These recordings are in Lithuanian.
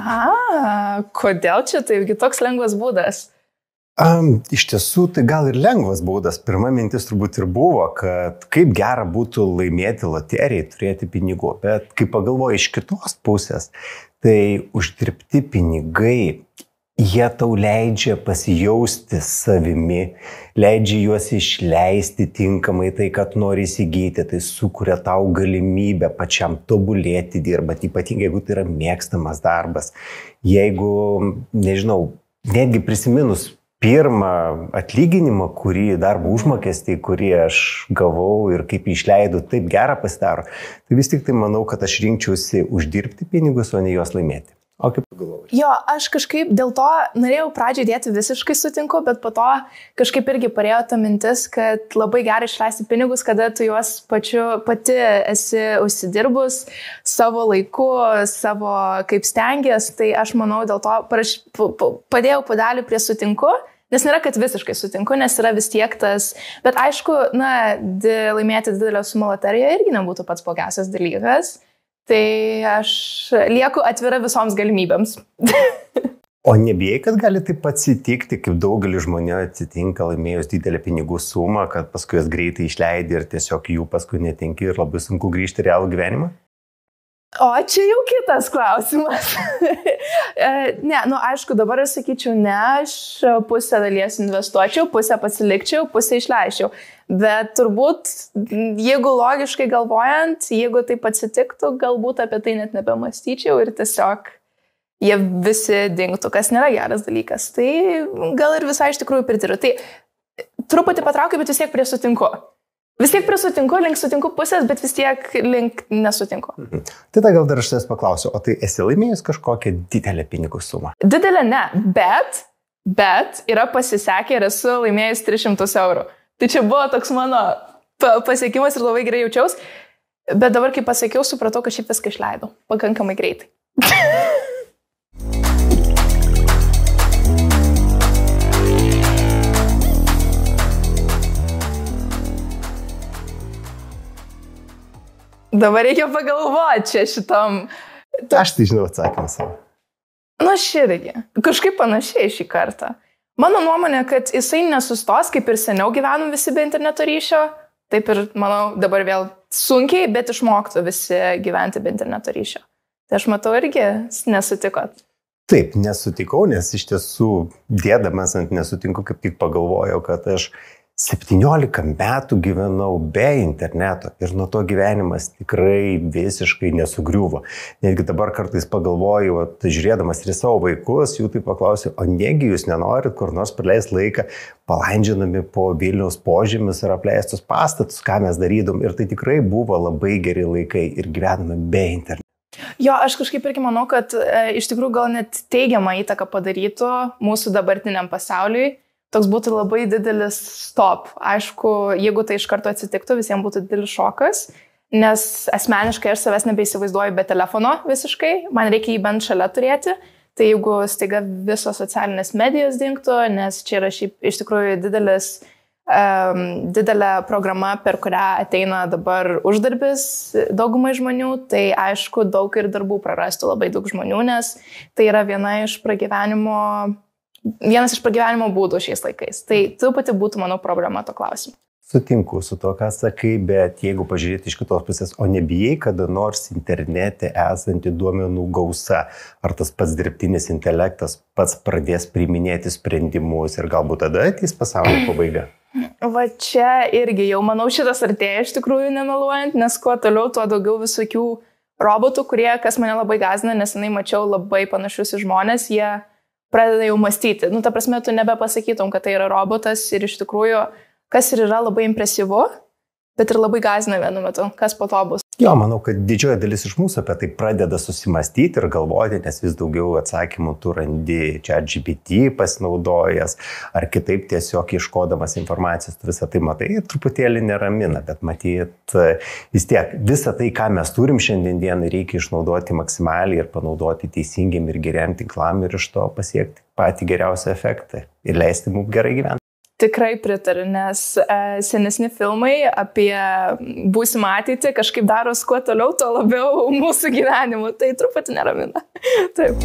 Kodėl čia taipgi toks lengvas būdas? Iš tiesų, tai gal ir lengvas būdas. Pirma mintis turbūt ir buvo, kad kaip gera būtų laimėti loterijai, turėti pinigų. Bet kai pagalvoju iš kitos pusės, tai uždirbti pinigai, jie tau leidžia pasijausti savimi, leidžia juos išleisti tinkamai tai, kad nori įsigyti, tai sukuria tau galimybę pačiam tobulėti dirbant, ypatingai jeigu tai yra mėgstamas darbas. Jeigu, nežinau, netgi prisiminus pirmą atlyginimą, darbo užmokestį, kurį aš gavau ir kaip išleidau, taip gera pasidaro, tai vis tik tai manau, kad aš rinkčiausi uždirbti pinigus, o ne juos laimėti. O kaip pagalvojai? Jo, aš kažkaip dėl to norėjau pradžiai dėti visiškai sutinku, bet po to kažkaip irgi parėjo ta mintis, kad labai gerai išleisti pinigus, kada tu juos pati esi užsidirbus savo laiku, savo kaip stengies, tai aš manau dėl to padėjau puodelį prie sutinku, nes nėra, kad visiškai sutinku, nes yra vis tiek tas, bet aišku, laimėti didelę sumą loterijoje irgi nebūtų pats blogiausias dalykas. Tai aš lieku atvira visoms galimybėms. O nebijai, kad gali taip atsitikti, kaip daugelis žmonių atsitinka laimėjus didelę pinigų sumą, kad paskui jas greitai išleidi ir tiesiog jų paskui netenki ir labai sunku grįžti į realų gyvenimą? O čia jau kitas klausimas. Aišku, dabar aš sakyčiau, aš pusę dalies investuočiau, pusę pasilikčiau, pusę išleičiau. Bet turbūt, jeigu logiškai galvojant, jeigu taip atsitiktų, galbūt apie tai net nebemąstyčiau ir tiesiog jie visi dingtų, kas nėra geras dalykas. Tai gal ir visai iš tikrųjų pritariu. Tai truputį patraukiu, bet vis tiek prie sutinku. Vis tiek prie sutinku, link sutinku pusės, bet vis tiek link nesutinku. Tai gal dar aš tavęs paklausiu, o tai esi laimėjus kažkokią didelę pinigų sumą? Didelę ne, bet yra pasisekę ir esu laimėjus 300 eurų. Tai čia buvo toks mano pasiekimas ir labai gerai jaučiaus, bet dabar, kai pasakiau, supratau, kad šiaip viską išleidau pakankamai greitai. Dabar reikia pagalvoti čia šitam. Aš tai žinau atsakymą savo. Aš irgi. Kažkaip panašiai šį kartą. Mano nuomonė, kad jisai nesustos, kaip ir seniau gyvenom visi be interneto ryšio, taip ir, manau, dabar vėl sunkiai, bet išmoktų visi gyventi be interneto ryšio. Tai aš matau irgi nesutikot. Taip, nesutikau, nes iš tiesų dėdamas ant nesutinku, kaip tik pagalvojau, kad aš 17 metų gyvenau be interneto ir nuo to gyvenimas tikrai visiškai nesugriuvo. Netgi dabar kartais pagalvoju, žiūrėdamas ir savo vaikus, jų taip paklausiu, o negi jūs nenorit kur nors praleisti laiką palandžinami po Vilniaus požemius ir apleistus pastatus, ką mes darydom. Ir tai tikrai buvo labai geri laikai ir gyvename be interneto. Jo, aš kažkaip irgi manau, kad iš tikrųjų gal net teigiamą įtaką padarytų mūsų dabartiniam pasauliui. Toks būtų labai didelis stop. Aišku, jeigu tai iš karto atsitiktų, visiems būtų didelis šokas, nes asmeniškai aš savęs nebeįsivaizduoju be telefono visiškai, man reikia jį bent šalia turėti. Tai jeigu staiga visos socialinės medijos dingtų, nes čia yra šiaip iš tikrųjų didelė programa, per kurią ateina dabar uždarbis daugumai žmonių, tai aišku, daug ir darbų prarastų labai daug žmonių, nes tai yra vienas iš pragyvenimo būdų šiais laikais. Tai truputį būtų, manau, problema to klausimu. Sutinku su to, ką sakai, bet jeigu pažiūrėti iš kitos pusės, o nebijai kada nors internete esanti duomenų gausa, ar tas pats dirbtinis intelektas pats pradės priiminėti sprendimus ir galbūt tada ateis pasaulio pabaiga? Va čia irgi jau, manau, šitas artėja iš tikrųjų nemeluojant, nes kuo toliau, tuo daugiau visokių robotų, kurie, kas mane labai gąsdina, nes senai mačiau labai panašius į žmonės, jie pradeda jau mąstyti. Ta prasme, tu nebepasakytum, kad tai yra robotas ir iš tikrųjų, kas ir yra labai impresyvu, bet ir labai gąsdina vienu metu, kas po to bus. Jo, manau, kad didžioji dalis iš mūsų apie tai pradeda susimastyti ir galvoti, nes vis daugiau atsakymų tu randi ChatGPT pasinaudojęs, ar kitaip tiesiog ieškodamas informacijos, tu visą tai matai ir truputėlį neramina, bet matyt vis tiek visą tai, ką mes turim šiandien dienai, reikia išnaudoti maksimaliai ir panaudoti teisingiam ir geriam tinklam ir iš to pasiekti patį geriausią efektą ir leisti mums gerai gyventi. Tikrai pritariu, nes senesni filmai apie būsimą ateitį kažkaip daros kuo toliau, tuo labiau mūsų gyvenimu. Tai truputį neramina. Taip.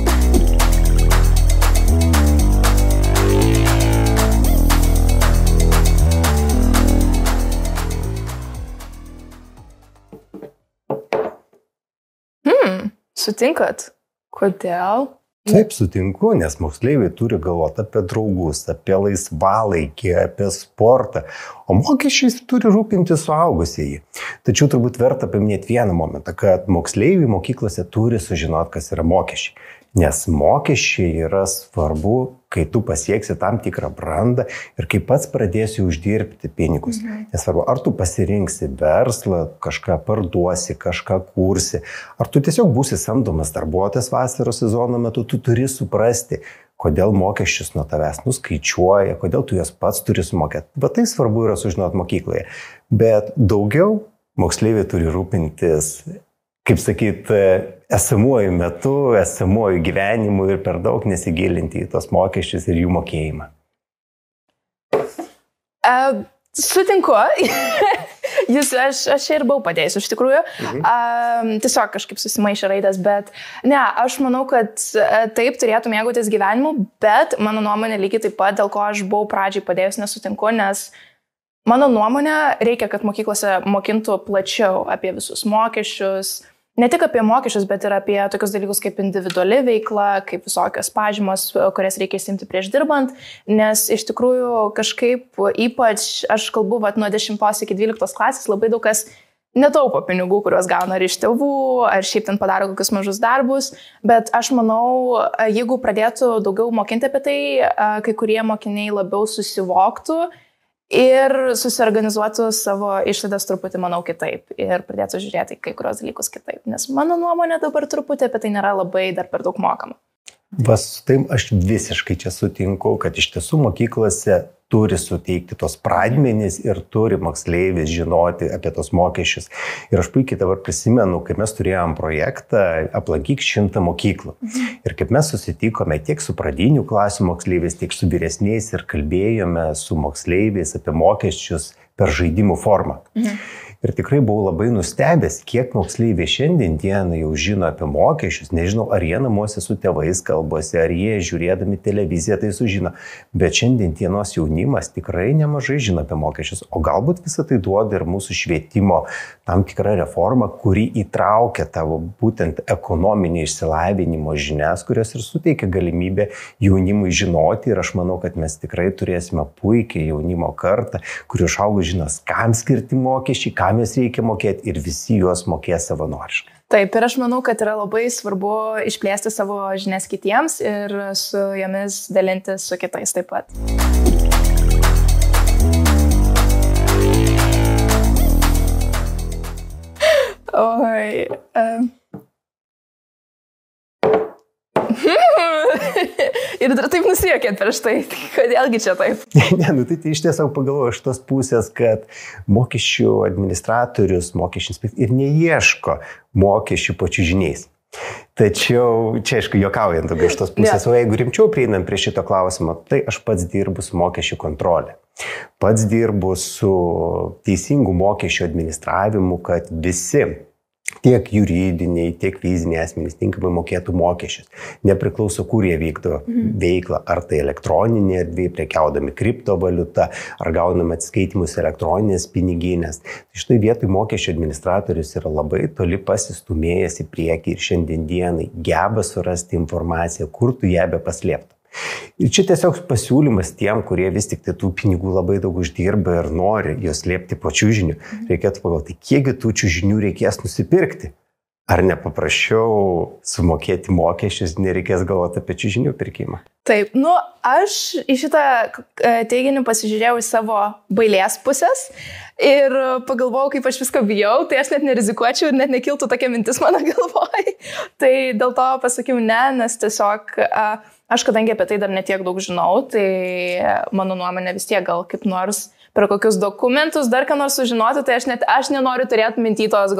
Sutinkat? Kodėl? Taip, sutinku, nes moksleiviai turi galvoti apie draugus, apie laisvalaikį, apie sportą, o mokesčiais turi rūpinti suaugusieji. Tačiau turbūt verta paminėti vieną momentą, kad moksleiviai mokyklose turi sužinoti, kas yra mokesčiai. Nes mokesčiai yra svarbu, kai tu pasieksi tam tikrą brandą ir kai pats pradėsi uždirbti pinigus. Nesvarbu, ar tu pasirinksi verslą, kažką parduosi, kažką kursi, ar tu tiesiog būsi samdomas darbuotojas vasaros sezono metu, tu turi suprasti, kodėl mokesčius nuo tavęs nuskaičiuoja, kodėl tu juos pats turi sumokėti. Bet tai svarbu yra sužinoti mokykloje. Bet daugiau moksleiviai turi rūpintis, kaip sakyt, esamuoju metu, esamuoju gyvenimu ir per daug nesigilinti į tos mokesčius ir jų mokėjimą. Sutinku. Aš ir buvau padėjus, iš tikrųjų. Tiesiog kažkaip susimaišė raidės, bet ne, aš manau, kad taip turėtų mėgautis gyvenimu, bet mano nuomonė lygiai taip pat, dėl ko aš buvau pradžiai padėjus, nesutinku, nes mano nuomonė reikia, kad mokyklose mokintų plačiau apie visus mokesčius. Ne tik apie mokesčius, bet ir apie tokius dalykus kaip individuali veikla, kaip visokios pažymos, kurias reikia įsimti prieš dirbant, nes iš tikrųjų kažkaip ypač, aš kalbu, nuo 10 iki 12 klasės labai daug kas netaupo pinigų, kuriuos gauna ar iš tėvų, ar šiaip ten padaro kokius mažus darbus, bet aš manau, jeigu pradėtų daugiau mokinti apie tai, kai kurie mokiniai labiau susivoktų ir susiorganizuotų savo išlaidas truputį, manau, kitaip ir pradėtų žiūrėti kai kurios dalykus kitaip, nes mano nuomonė dabar truputį apie tai nėra labai dar per daug mokama. Su tai aš visiškai čia sutinku, kad iš tiesų mokyklose turi suteikti tos pradmenys ir turi moksleivis žinoti apie tos mokesčius. Ir aš puikiai dabar prisimenu, kai mes turėjom projektą aplankyk 100 mokyklų. Ir kaip mes susitikome tiek su pradinių klasių moksleiviais, tiek su vyresniais ir kalbėjome su moksleiviais apie mokesčius per žaidimų formą. Ir tikrai buvau labai nustebęs, kiek moksleiviai šiandien dieną jau žino apie mokesčius. Nežinau, ar jie namuose su tėvais kalbasi, ar jie žiūrėdami televiziją tai sužino. Bet šiandien dienos jaunimas tikrai nemažai žino apie mokesčius. O galbūt visą tai duoda ir mūsų švietimo tam tikrą reformą, kuri įtraukia tavo būtent ekonominį išsilavinimo žinias, kurios ir suteikia galimybę jaunimui žinoti. Ir aš manau, kad mes tikrai turėsime puikiai jaunimo kartą, kuri užaugo žinos, kam skirti mokesčiai, kam jas reikia mokėti ir visi juos mokės savanoriškai. Taip, ir aš manau, kad yra labai svarbu išplėsti savo žinias kitiems ir su jomis dalintis su kitais taip pat. Oi. Ir dar taip nusijuokėt prieš tai. Kodėlgi čia taip? Ne, tai iš tiesiog pagalvoju iš tos pusės, kad mokesčių administratorius, mokesčių inspektorius ir neieško mokesčių pačių žiniais. Tačiau čia, aišku, juokaujant iš tos pusės, o jeigu rimčiau prieinam prie šito klausimo, tai aš pats dirbu su mokesčių kontrolė. Pats dirbu su teisingu mokesčių administravimu, kad visi tiek juridiniai, tiek fiziniai asmenys tinkamai mokėtų mokesčius. Nepriklauso, kur jie vykdo veiklą, ar tai elektroninė erdvė, prekiaudami kriptovaliutą, ar gauname atskaitimus elektroninės piniginės. Tai štai vietoj mokesčių administratorius yra labai toli pasistumėjęs į priekį ir šiandien dienai geba surasti informaciją, kur tu ją be paslėptum. Ir čia tiesiog pasiūlymas tiem, kurie vis tik tai tų pinigų labai daug uždirba ir nori juos slėpti po čiužinių. Reikėtų pagalvoti, kiekgi tų čiužinių reikės nusipirkti. Ar nepaprasčiau sumokėti mokesčius, nereikės galvoti apie čiužinių pirkimą? Taip, aš į šitą teiginį pasižiūrėjau į savo bailės pusės ir pagalvojau, kaip aš viską bijau, tai aš net nerizikuočiau ir net nekiltų tokia mintis mano galvoj. Tai dėl to pasakiau ne, nes tiesiog aš kadangi apie tai dar netiek daug žinau, tai mano nuomonė vis tiek gal kaip nors per kokius dokumentus, dar ką nors sužinoti, tai aš nenoriu turėti mintytos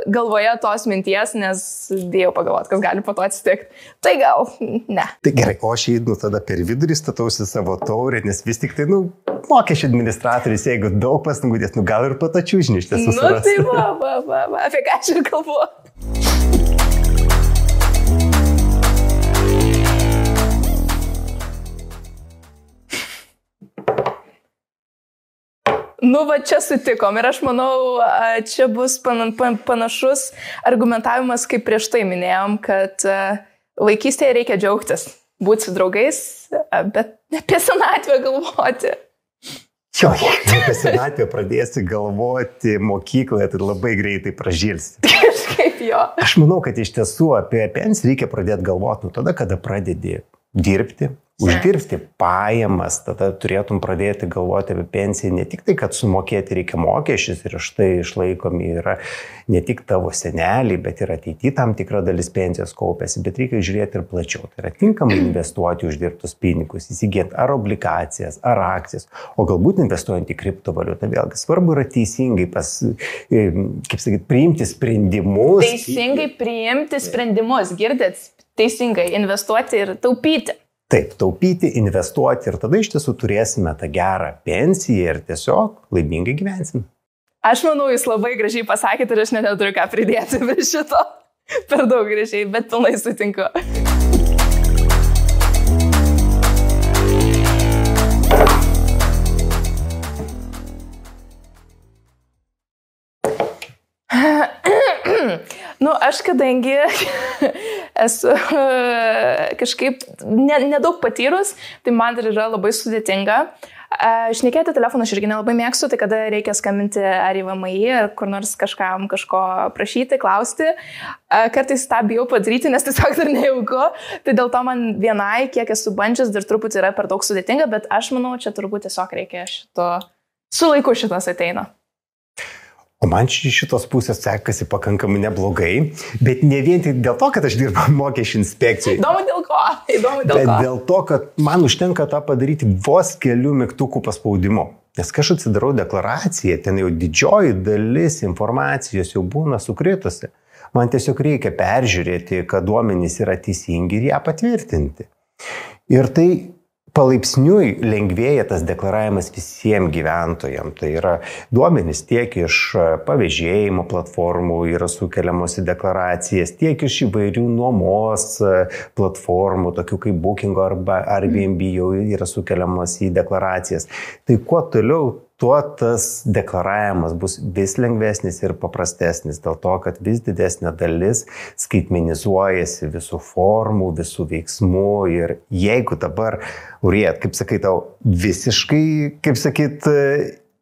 galvoje tos minties, nes bijau pagalvoti, kas gali po to atsitikti. Tai gal ne. Tai gerai, o aš einu tada per vidurį, statausi savo taurę, nes vis tik tai, mokesčių administratorius, jeigu daug pastangų dės, gal ir patačių žiništės susiras. Tai va, apie ką aš ir kalbu. Va čia sutikom ir aš manau, čia bus panašus argumentavimas, kaip prieš tai minėjom, kad vaikystėje reikia džiaugtis, būti su draugais, bet apie senatvę galvoti. Jo, jeigu apie senatvę pradėsi galvoti mokykloje, tai labai greitai pražilsi. Kažkaip jo. Aš manau, kad iš tiesų apie pensiją reikia pradėti galvoti tada, kada pradedi dirbti. Uždirbti pajamas, tada turėtum pradėti galvoti apie pensiją ne tik tai, kad sumokėti reikia mokesčius ir štai išlaikomi yra ne tik tavo seneliai, bet ir ateityje tam tikra dalis pensijos kaupėsi, bet reikia žiūrėti ir plačiau. Tai yra tinkamai investuoti uždirbtus pinigus, įsigyti ar obligacijas, ar akcijas, o galbūt investuojant į kriptovaliutą. Vėlgi svarbu yra teisingai priimti sprendimus. Teisingai priimti sprendimus, girdėt? Teisingai investuoti ir taupyti. Taip, taupyti, investuoti ir tada iš tiesų turėsime tą gerą pensiją ir tiesiog laimingai gyvensim. Aš manau, jūs labai gražiai pasakėte ir aš net neturiu ką pridėti prie šito. Per daug gražiai, bet pilnai sutinku. Aš kadangi esu kažkaip nedaug patyrus, tai man dar yra labai sudėtinga. Šnekėti telefoną aš irgi nelabai mėgstu, tai kada reikia skambinti ar į VMI, ar kur nors kažkam kažko prašyti, klausti. Kartais tą bijau padaryti, nes tiesiog dar nejauku. Tai dėl to man vienai, kiek esu bandžius, dar truputį yra per daug sudėtinga, bet aš manau, čia turbūt tiesiog reikia šito, su laiku šitas ateina. O man šitos pusės sekasi pakankamai neblogai, bet ne vien tik dėl to, kad aš dirbu mokesčių inspekcijai. Įdomu dėl ko? Bet dėl to, kad man užtenka tą padaryti vos kelių mygtukų paspaudimu. Nes kai aš atsidarau deklaraciją, ten jau didžioji dalis informacijos jau būna sukritusi. Man tiesiog reikia peržiūrėti, kad duomenys yra teisingi ir ją patvirtinti. Ir tai palaipsniui lengvėja tas deklaravimas visiems gyventojams. Tai yra duomenys tiek iš pavėžėjimo platformų yra sukeliamos į deklaracijas, tiek iš įvairių nuomos platformų, tokių kaip Booking arba Airbnb jau yra sukeliamos į deklaracijas. Tai kuo toliau, tuo tas deklaravimas bus vis lengvesnis ir paprastesnis, dėl to, kad vis didesnė dalis skaitmenizuojasi visų formų, visų veiksmų ir jeigu dabar, Uriet, kaip sakai, tau visiškai, kaip sakyt,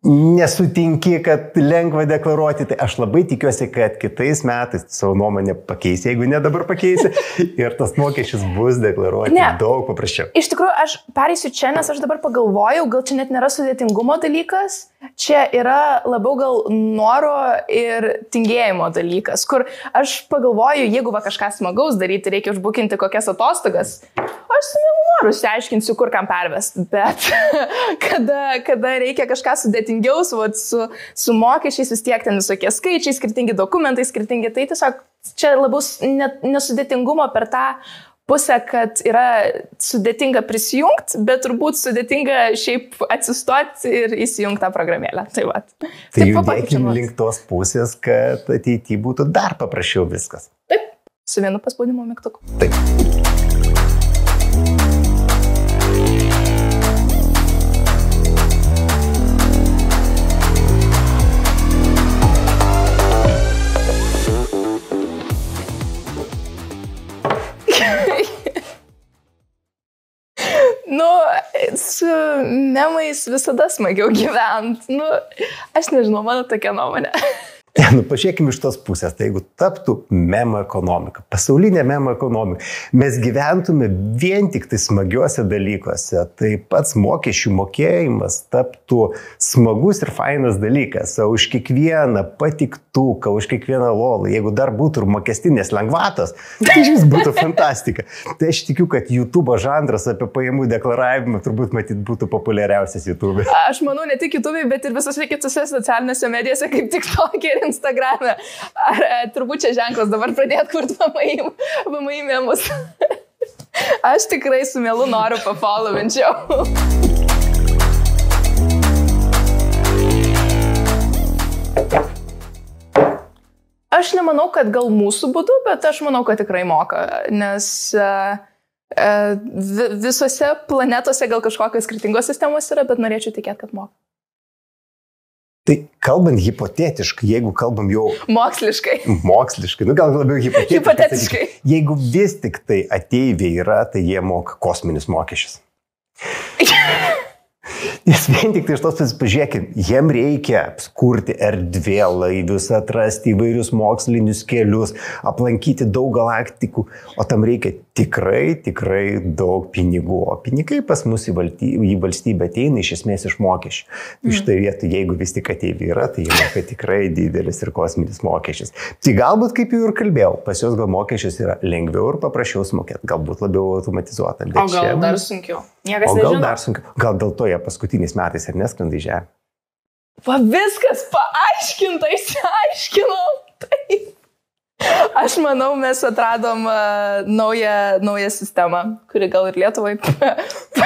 nesutinki, kad lengva deklaruoti, tai aš labai tikiuosi, kad kitais metais savo nuomonę pakeisi, jeigu ne dabar pakeisi, ir tas mokesčius bus deklaruoti daug paprasčiau. Iš tikrųjų, aš pereisiu čia, nes aš dabar pagalvojau, gal čia net nėra sudėtingumo dalykas, čia yra labiau gal noro ir tingėjimo dalykas, kur aš pagalvoju, jeigu va kažką smagaus daryti, reikia užbukinti kokias atostogas, aš su mielu noru išsiaiškinsiu, kur kam pervesti, bet kada reikia kažką sudėtingiau, su mokesčiais vis tiek ten visokie skaičiai, skirtingi dokumentai, skirtingi, tai tiesiog čia labiau nesudėtingumo per tą pusę, kad yra sudėtinga prisijungti, bet turbūt sudėtinga šiaip atsistoti ir įsijungti tą programėlę. Tai judėkim link tos pusės, kad ateityje būtų dar paprasčiau viskas. Taip, su vienu paspaudimo mygtuku. Taip. Su memais visada smagiau gyventi. Aš nežinau, mano tokia nuomonė. Pažiūrėkime iš tos pusės, tai jeigu taptų memo ekonomika, pasaulinė memo ekonomika, mes gyventume vien tik tai smagiuose dalykuose, tai pats mokesčių mokėjimas taptų smagus ir fainas dalykas, o už kiekvieną patiktuką, už kiekvieną lolą, jeigu dar būtų ir mokestinės lengvatos, tai šis būtų fantastika. Tai aš tikiu, kad YouTube žanras apie pajamų deklaravimą turbūt matyt būtų populiariausias YouTube. Aš manau, ne tik YouTube, bet ir visose kitose socialinėse medijose, kaip TikTok ir Instagram'e. Turbūt čia ženklas dabar pradėt kurti VMI memus. Aš tikrai su mielu noriu pafollovinčiau. Aš nemanau, kad gal mūsų būdu, bet aš manau, kad tikrai moka, nes visose planetose gal kažkokios skirtingos sistemos yra, bet norėčiau tikėti, kad moka. Tai kalbant hipotetiškai, jeigu kalbam jau... Moksliškai, gal labiau hipotetiškai. Jeigu vis tik tai ateiviai yra, tai jie moka kosminius mokesčius. Nes vien tik tai iš tos pažiūrėkime, jiem reikia kurti erdvėlaivius, atrasti įvairius mokslinius kelius, aplankyti daug galaktikų, o tam reikia tikrai daug pinigų. O pinigai pas mus į valstybę ateina iš esmės iš mokesčių. Iš tai vietų, jeigu vis tik ateiviai yra, tai jie moka tikrai didelis ir kosminis mokesčius. Tai galbūt, kaip jau ir kalbėjau, pas juos gal mokesčius yra lengviau ir paprasčiau sumokėti, galbūt labiau automatizuota. O gal dar sunkiau? Niekas nežino. Gal dar sunkiau. Gal dėl to jie paskutiniais metais ir neskrenda į Žemę. Va viskas paaiškinta, išsiaiškinau. Taip. Aš manau, mes atradom naują sistemą, kuri gal ir Lietuvai padėtų.